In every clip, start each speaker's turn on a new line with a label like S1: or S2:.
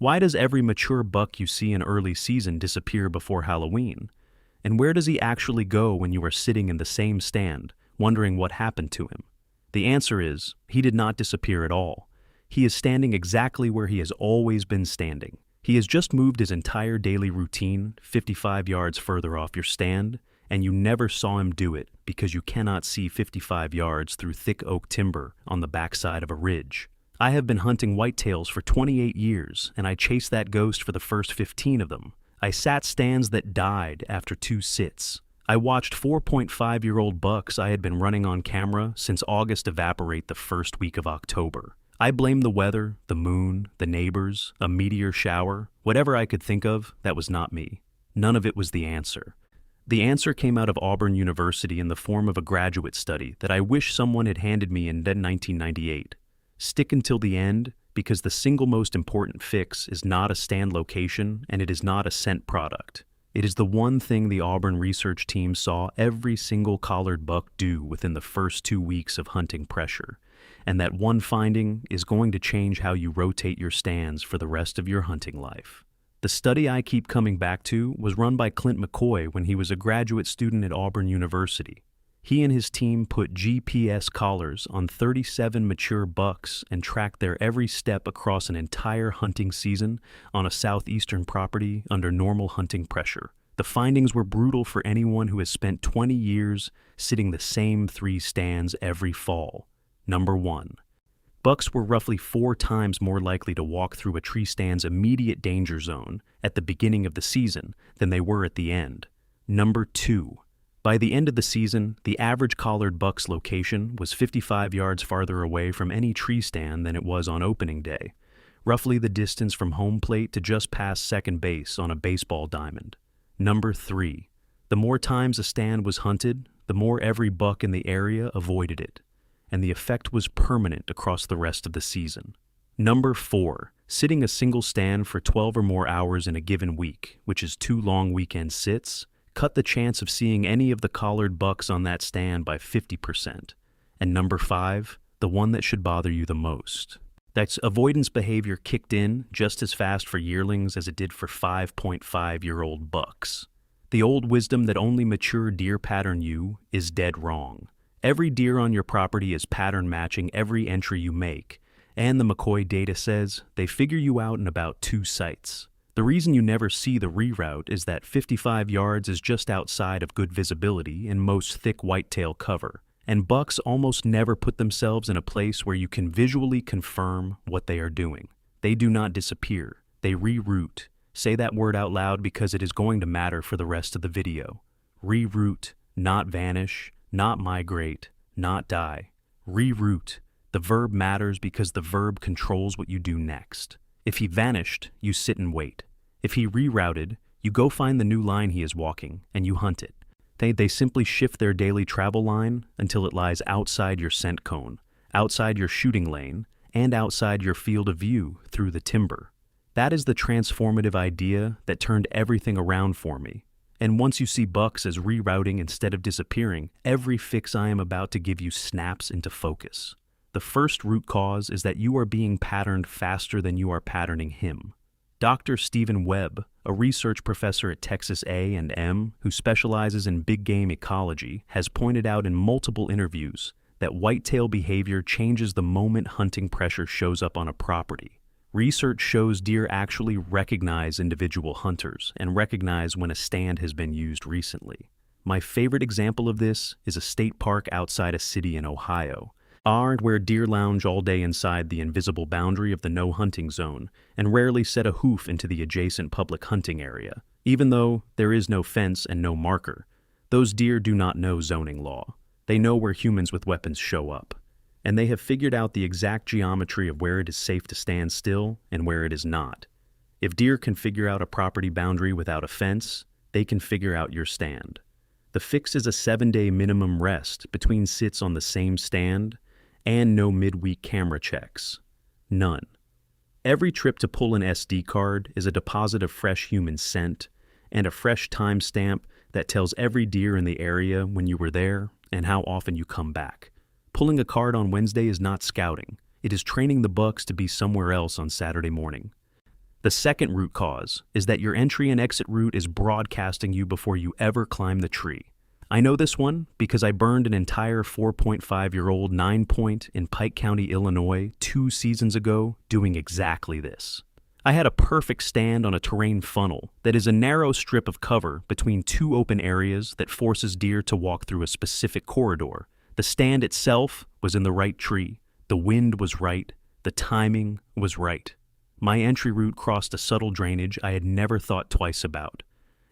S1: Why does every mature buck you see in early season disappear before Halloween? And where does he actually go when you are sitting in the same stand, wondering what happened to him? The answer is, he did not disappear at all. He is standing exactly where he has always been standing. He has just moved his entire daily routine 55 yards further off your stand, and you never saw him do it because you cannot see 55 yards through thick oak timber on the backside of a ridge. I have been hunting whitetails for 28 years, and I chased that ghost for the first 15 of them. I sat stands that died after 2 sits. I watched 4.5-year-old bucks I had been running on camera since August evaporate the first week of October. I blamed the weather, the moon, the neighbors, a meteor shower, whatever I could think of. That was not me. None of it was the answer. The answer came out of Auburn University in the form of a graduate study that I wish someone had handed me in 1998. Stick until the end, because the single most important fix is not a stand location and it is not a scent product. It is the one thing the Auburn research team saw every single collared buck do within the first 2 weeks of hunting pressure. And that one finding is going to change how you rotate your stands for the rest of your hunting life. The study I keep coming back to was run by Clint McCoy when he was a graduate student at Auburn University. He and his team put GPS collars on 37 mature bucks and tracked their every step across an entire hunting season on a southeastern property under normal hunting pressure. The findings were brutal for anyone who has spent 20 years sitting the same 3 stands every fall. Number 1. Bucks were roughly 4 times more likely to walk through a tree stand's immediate danger zone at the beginning of the season than they were at the end. Number 2. By the end of the season, the average collared buck's location was 55 yards farther away from any tree stand than it was on opening day, roughly the distance from home plate to just past second base on a baseball diamond. Number 3. The more times a stand was hunted, the more every buck in the area avoided it, and the effect was permanent across the rest of the season. Number 4. Sitting a single stand for 12 or more hours in a given week, which is 2 long weekend sits, cut the chance of seeing any of the collared bucks on that stand by 50%. And number 5, the one that should bother you the most. That's avoidance behavior kicked in just as fast for yearlings as it did for 5.5-year-old bucks. The old wisdom that only mature deer pattern you is dead wrong. Every deer on your property is pattern matching every entry you make, and the McCoy data says they figure you out in about 2 sites. The reason you never see the reroute is that 55 yards is just outside of good visibility in most thick whitetail cover, and bucks almost never put themselves in a place where you can visually confirm what they are doing. They do not disappear, they reroute. Say that word out loud because it is going to matter for the rest of the video. Reroute, not vanish, not migrate, not die. Reroute. The verb matters because the verb controls what you do next. If he vanished, you sit and wait. If he rerouted, you go find the new line he is walking, and you hunt it. They simply shift their daily travel line until it lies outside your scent cone, outside your shooting lane, and outside your field of view through the timber. That is the transformative idea that turned everything around for me. And once you see bucks as rerouting instead of disappearing, every fix I am about to give you snaps into focus. The first root cause is that you are being patterned faster than you are patterning him. Dr. Stephen Webb, a research professor at Texas A&M who specializes in big game ecology, has pointed out in multiple interviews that whitetail behavior changes the moment hunting pressure shows up on a property. Research shows deer actually recognize individual hunters and recognize when a stand has been used recently. My favorite example of this is a state park outside a city in Ohio, where deer lounge all day inside the invisible boundary of the no hunting zone and rarely set a hoof into the adjacent public hunting area. Even though there is no fence and no marker, those deer do not know zoning law. They know where humans with weapons show up, and they have figured out the exact geometry of where it is safe to stand still and where it is not. If deer can figure out a property boundary without a fence, they can figure out your stand. The fix is a 7-day minimum rest between sits on the same stand and no midweek camera checks. None. Every trip to pull an SD card is a deposit of fresh human scent and a fresh timestamp that tells every deer in the area when you were there and how often you come back. Pulling a card on Wednesday is not scouting. It is training the bucks to be somewhere else on Saturday morning. The second root cause is that your entry and exit route is broadcasting you before you ever climb the tree. I know this one because I burned an entire 4.5-year-old 9-point in Pike County, Illinois 2 seasons ago doing exactly this. I had a perfect stand on a terrain funnel that is a narrow strip of cover between 2 open areas that forces deer to walk through a specific corridor. The stand itself was in the right tree, the wind was right, the timing was right. My entry route crossed a subtle drainage I had never thought twice about,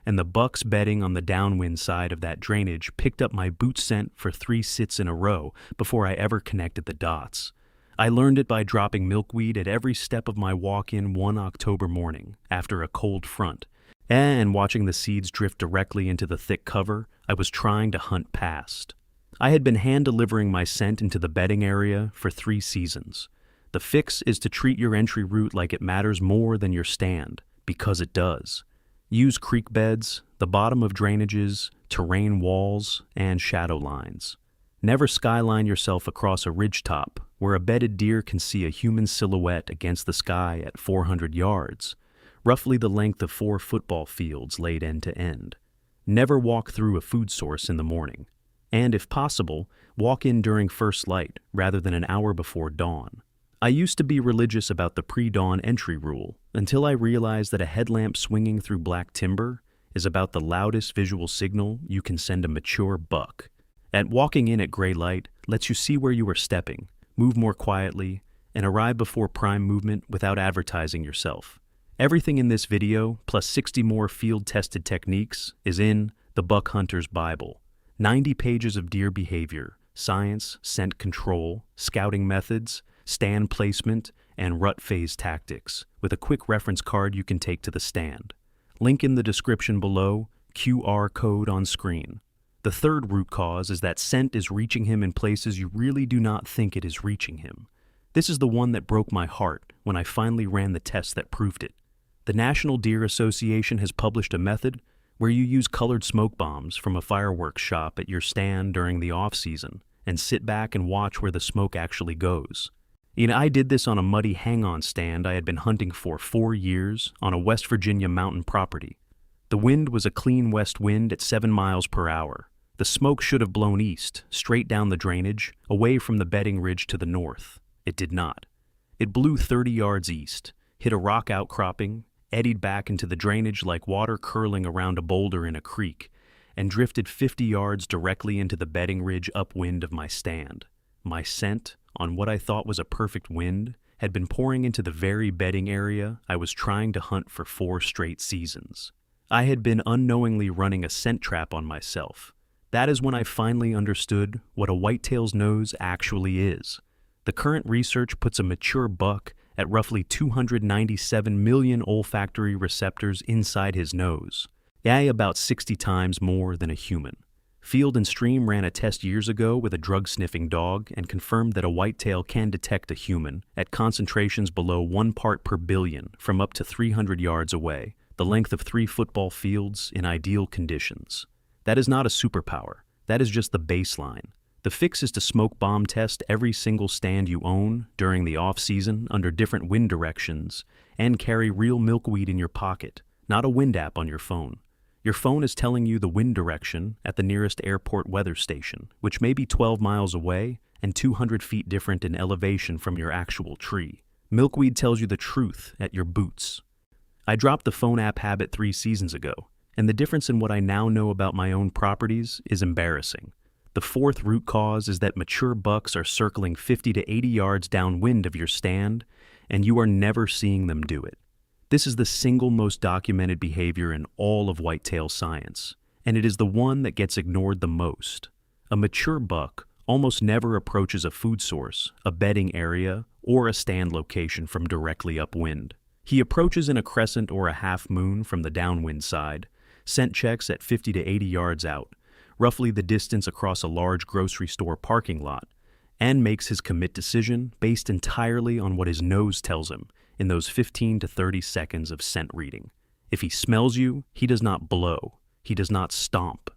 S1: and the bucks bedding on the downwind side of that drainage picked up my boot scent for 3 sits in a row before I ever connected the dots. I learned it by dropping milkweed at every step of my walk-in one October morning after a cold front, and watching the seeds drift directly into the thick cover I was trying to hunt past. I had been hand-delivering my scent into the bedding area for 3 seasons. The fix is to treat your entry route like it matters more than your stand, because it does. Use creek beds, the bottom of drainages, terrain walls, and shadow lines. Never skyline yourself across a ridgetop where a bedded deer can see a human silhouette against the sky at 400 yards, roughly the length of 4 football fields laid end to end. Never walk through a food source in the morning. And if possible, walk in during first light rather than an hour before dawn. I used to be religious about the pre-dawn entry rule until I realized that a headlamp swinging through black timber is about the loudest visual signal you can send a mature buck. At walking in at gray light lets you see where you are stepping, move more quietly, and arrive before prime movement without advertising yourself. Everything in this video, plus 60 more field-tested techniques, is in the Buck Hunter's Bible. 90 pages of deer behavior, science, scent control, scouting methods, stand placement, and rut phase tactics, with a quick reference card you can take to the stand. Link in the description below, QR code on screen. The third root cause is that scent is reaching him in places you really do not think it is reaching him. This is the one that broke my heart when I finally ran the test that proved it. The National Deer Association has published a method where you use colored smoke bombs from a fireworks shop at your stand during the off-season and sit back and watch where the smoke actually goes. I did this on a muddy hang-on stand I had been hunting for 4 years on a West Virginia mountain property. The wind was a clean west wind at 7 miles per hour. The smoke should have blown east, straight down the drainage, away from the bedding ridge to the north. It did not. It blew 30 yards east, hit a rock outcropping, eddied back into the drainage like water curling around a boulder in a creek, and drifted 50 yards directly into the bedding ridge upwind of my stand. My scent, on what I thought was a perfect wind, had been pouring into the very bedding area I was trying to hunt for 4 straight seasons. I had been unknowingly running a scent trap on myself. That is when I finally understood what a whitetail's nose actually is. The current research puts a mature buck at roughly 297 million olfactory receptors inside his nose, about 60 times more than a human. Field and Stream ran a test years ago with a drug-sniffing dog and confirmed that a whitetail can detect a human at concentrations below 1 part per billion from up to 300 yards away, the length of 3 football fields in ideal conditions. That is not a superpower. That is just the baseline. The fix is to smoke bomb test every single stand you own during the off-season under different wind directions and carry real milkweed in your pocket, not a wind app on your phone. Your phone is telling you the wind direction at the nearest airport weather station, which may be 12 miles away and 200 feet different in elevation from your actual tree. Milkweed tells you the truth at your boots. I dropped the phone app habit 3 seasons ago, and the difference in what I now know about my own properties is embarrassing. The fourth root cause is that mature bucks are circling 50 to 80 yards downwind of your stand, and you are never seeing them do it. This is the single most documented behavior in all of whitetail science, and it is the one that gets ignored the most. A mature buck almost never approaches a food source, a bedding area, or a stand location from directly upwind. He approaches in a crescent or a half moon from the downwind side, scent checks at 50 to 80 yards out, roughly the distance across a large grocery store parking lot, and makes his commit decision based entirely on what his nose tells him in those 15 to 30 seconds of scent reading. If he smells you, he does not blow. He does not stomp.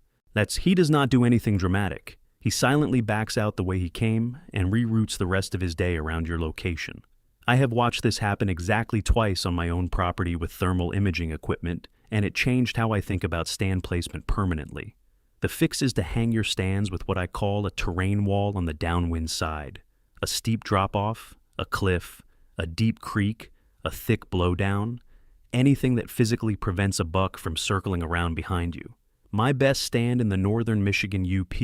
S1: He does not do anything dramatic. He silently backs out the way he came and reroutes the rest of his day around your location. I have watched this happen exactly twice on my own property with thermal imaging equipment, and it changed how I think about stand placement permanently. The fix is to hang your stands with what I call a terrain wall on the downwind side. A steep drop-off, a cliff, a deep creek, a thick blowdown, anything that physically prevents a buck from circling around behind you. My best stand in the northern Michigan UP,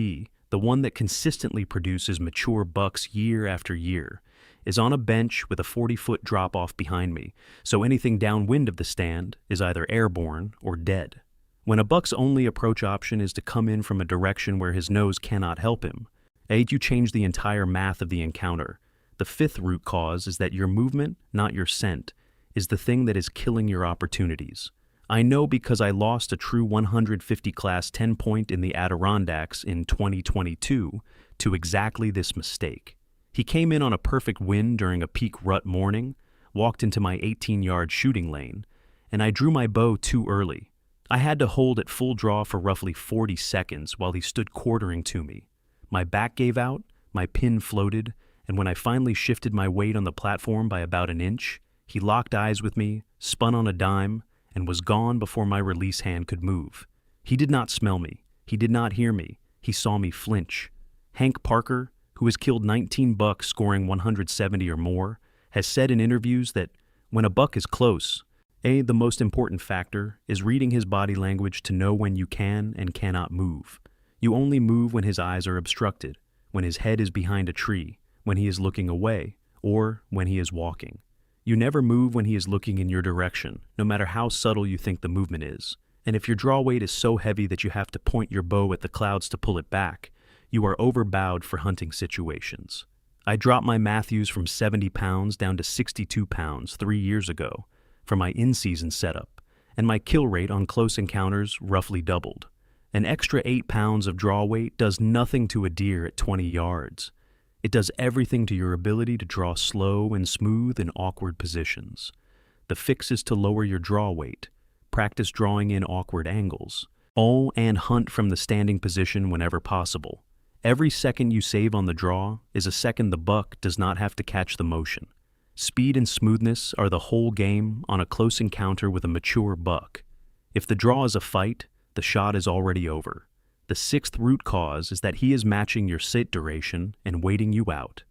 S1: the one that consistently produces mature bucks year after year, is on a bench with a 40-foot drop-off behind me, so anything downwind of the stand is either airborne or dead. When a buck's only approach option is to come in from a direction where his nose cannot help him, you change the entire math of the encounter. The fifth root cause is that your movement, not your scent, is the thing that is killing your opportunities. I know because I lost a true 150 class 10-point in the Adirondacks in 2022 to exactly this mistake. He came in on a perfect wind during a peak rut morning, walked into my 18-yard shooting lane, and I drew my bow too early. I had to hold at full draw for roughly 40 seconds while he stood quartering to me. My back gave out, my pin floated, and when I finally shifted my weight on the platform by about an inch, he locked eyes with me, spun on a dime, and was gone before my release hand could move. He did not smell me. He did not hear me. He saw me flinch. Hank Parker, who has killed 19 bucks scoring 170 or more, has said in interviews that when a buck is close, the most important factor is reading his body language to know when you can and cannot move. You only move when his eyes are obstructed, when his head is behind a tree, when he is looking away, or when he is walking. You never move when he is looking in your direction, no matter how subtle you think the movement is. And if your draw weight is so heavy that you have to point your bow at the clouds to pull it back, you are overbowed for hunting situations. I dropped my Matthews from 70 pounds down to 62 pounds 3 years ago for my in-season setup, and my kill rate on close encounters roughly doubled. An extra 8 pounds of draw weight does nothing to a deer at 20 yards. It does everything to your ability to draw slow and smooth in awkward positions. The fix is to lower your draw weight, practice drawing in awkward angles, and hunt from the standing position whenever possible. Every second you save on the draw is a second the buck does not have to catch the motion. Speed and smoothness are the whole game on a close encounter with a mature buck. If the draw is a fight, the shot is already over. The sixth root cause is that he is matching your sit duration and waiting you out.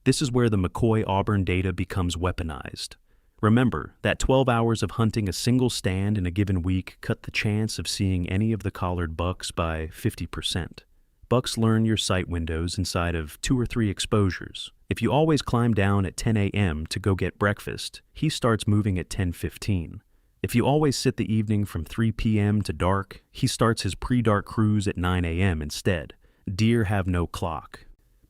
S1: This is where the McCoy-Auburn data becomes weaponized. Remember that 12 hours of hunting a single stand in a given week cut the chance of seeing any of the collared bucks by 50%. Bucks learn your sight windows inside of 2 or 3 exposures. If you always climb down at 10 a.m. to go get breakfast, he starts moving at 10:15. If you always sit the evening from 3 p.m. to dark, he starts his pre-dark cruise at 9 a.m. instead. Deer have no clock.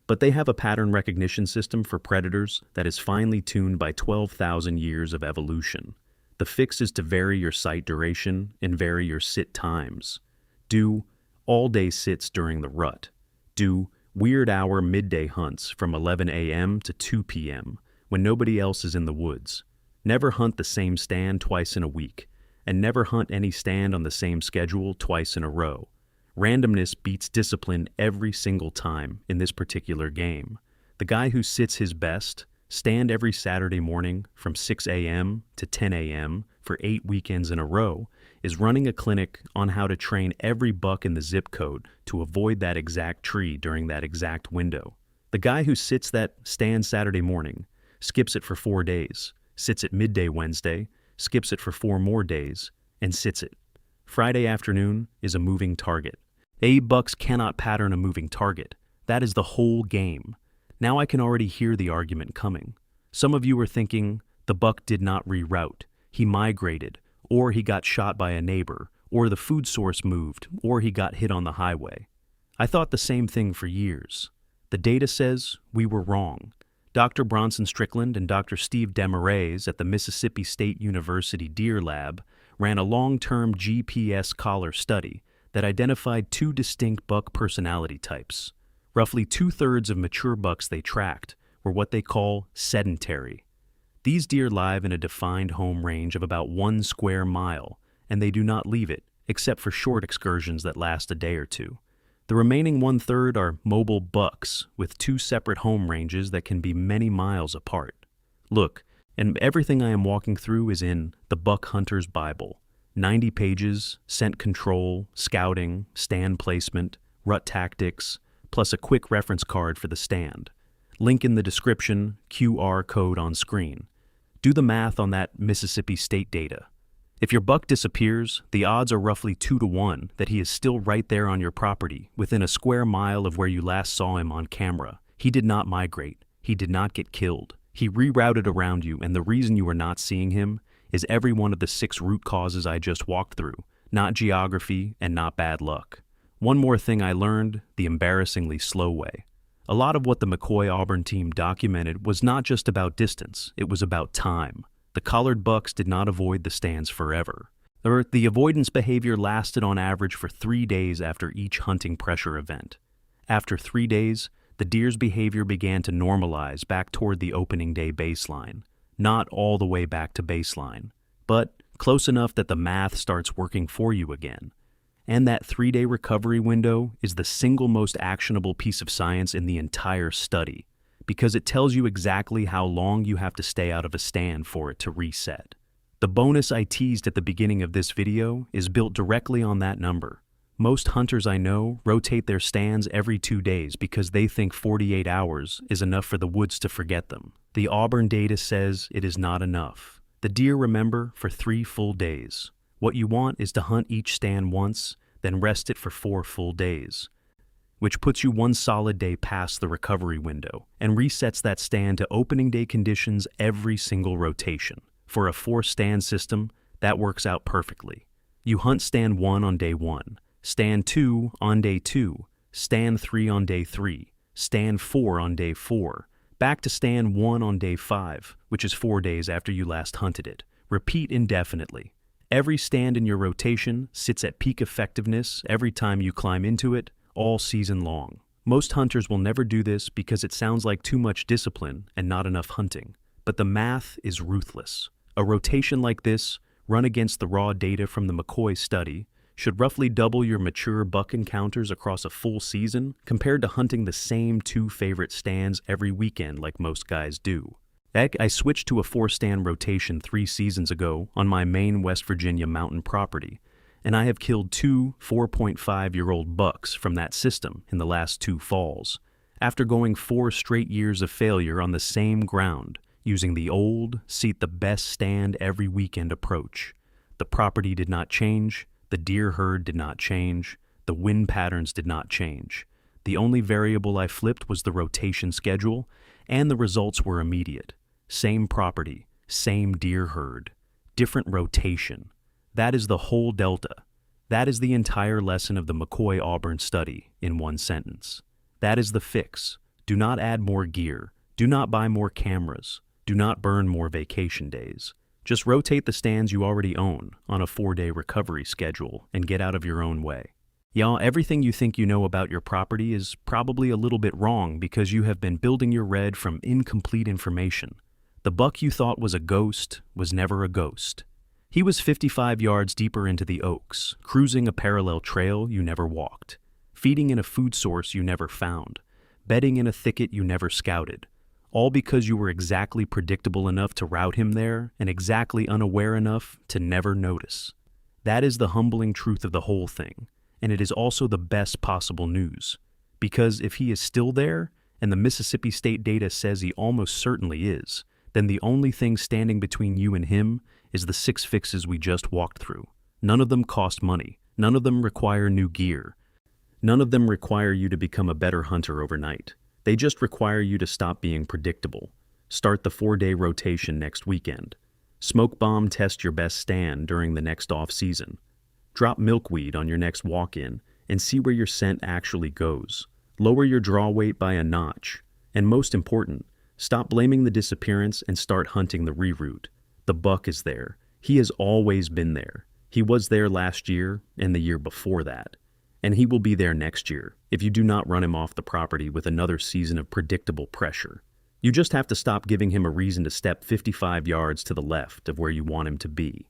S1: But they have a pattern recognition system for predators that is finely tuned by 12,000 years of evolution. The fix is to vary your sight duration and vary your sit times. Do all-day sits during the rut. Do weird hour midday hunts from 11 a.m. to 2 p.m. when nobody else is in the woods. Never hunt the same stand twice in a week, and never hunt any stand on the same schedule twice in a row. Randomness beats discipline every single time in this particular game. The guy who sits his best, stand every Saturday morning from 6 a.m. to 10 a.m. for 8 weekends in a row, is running a clinic on how to train every buck in the zip code to avoid that exact tree during that exact window. The guy who sits that stand Saturday morning, skips it for 4 days, sits it midday Wednesday, skips it for 4 more days, and sits it. Friday afternoon is a moving target. Bucks cannot pattern a moving target. That is the whole game. Now I can already hear the argument coming. Some of you are thinking, the buck did not reroute, he migrated, or he got shot by a neighbor, or the food source moved, or he got hit on the highway. I thought the same thing for years. The data says we were wrong. Dr. Bronson Strickland and Dr. Steve Desmarais at the Mississippi State University Deer Lab ran a long-term GPS collar study that identified 2 distinct buck personality types. Roughly 2/3 of mature bucks they tracked were what they call sedentary. These deer live in a defined home range of about 1 square mile, and they do not leave it, except for short excursions that last a day or two. The remaining 1/3 are mobile bucks with 2 separate home ranges that can be many miles apart. Look, And everything I am walking through is in the Buck Hunter's Bible. 90 pages, scent control, scouting, stand placement, rut tactics, plus a quick reference card for the stand. Link in the description, QR code on screen. Do the math on that Mississippi State data. If your buck disappears, the odds are roughly 2 to 1 that he is still right there on your property, within a square mile of where you last saw him on camera. He did not migrate. He did not get killed. He rerouted around you, and the reason you are not seeing him is every one of the 6 root causes I just walked through, not geography and not bad luck. One more thing I learned, the embarrassingly slow way. A lot of what the McCoy Auburn team documented was not just about distance, it was about time. The collared bucks did not avoid the stands forever. The avoidance behavior lasted on average for 3 days after each hunting pressure event. After 3 days, the deer's behavior began to normalize back toward the opening day baseline. Not all the way back to baseline, but close enough that the math starts working for you again. And that 3-day recovery window is the single most actionable piece of science in the entire study, because it tells you exactly how long you have to stay out of a stand for it to reset. The bonus I teased at the beginning of this video is built directly on that number. Most hunters I know rotate their stands every 2 days because they think 48 hours is enough for the woods to forget them. The Auburn data says it is not enough. The deer remember for 3 full days. What you want is to hunt each stand once, then rest it for 4 full days, which puts you 1 solid day past the recovery window and resets that stand to opening day conditions every single rotation. For a 4-stand system, that works out perfectly. You hunt stand 1 on day 1, stand 2 on day 2, stand 3 on day 3, stand 4 on day 4, back to stand 1 on day 5, which is 4 days after you last hunted it. Repeat indefinitely. Every stand in your rotation sits at peak effectiveness every time you climb into it, all season long. Most hunters will never do this because it sounds like too much discipline and not enough hunting. But the math is ruthless. A rotation like this, run against the raw data from the McCoy study, should roughly double your mature buck encounters across a full season compared to hunting the same 2 favorite stands every weekend like most guys do. Heck, I switched to a 4-stand rotation 3 seasons ago on my main West Virginia mountain property, and I have killed 2 4.5-year-old bucks from that system in the last 2 falls, after going 4 straight years of failure on the same ground, using the old, seat the best stand every weekend approach. The property did not change, the deer herd did not change, the wind patterns did not change. The only variable I flipped was the rotation schedule, and the results were immediate. Same property, same deer herd, different rotation. That is the whole delta. That is the entire lesson of the McCoy Auburn study in 1 sentence. That is the fix. Do not add more gear. Do not buy more cameras. Do not burn more vacation days. Just rotate the stands you already own on a 4-day recovery schedule and get out of your own way. Y'all, everything you think you know about your property is probably a little bit wrong because you have been building your red from incomplete information. The buck you thought was a ghost was never a ghost. He was 55 yards deeper into the oaks, cruising a parallel trail you never walked, feeding in a food source you never found, bedding in a thicket you never scouted, all because you were exactly predictable enough to route him there and exactly unaware enough to never notice. That is the humbling truth of the whole thing, and it is also the best possible news, because if he is still there, and the Mississippi State data says he almost certainly is, then the only thing standing between you and him is the 6 fixes we just walked through. None of them cost money. None of them require new gear. None of them require you to become a better hunter overnight. They just require you to stop being predictable. Start the 4-day rotation next weekend. Smoke bomb test your best stand during the next off-season. Drop milkweed on your next walk-in and see where your scent actually goes. Lower your draw weight by a notch. And most important, stop blaming the disappearance and start hunting the reroute. The buck is there. He has always been there. He was there last year and the year before that. And he will be there next year if you do not run him off the property with another season of predictable pressure. You just have to stop giving him a reason to step 55 yards to the left of where you want him to be.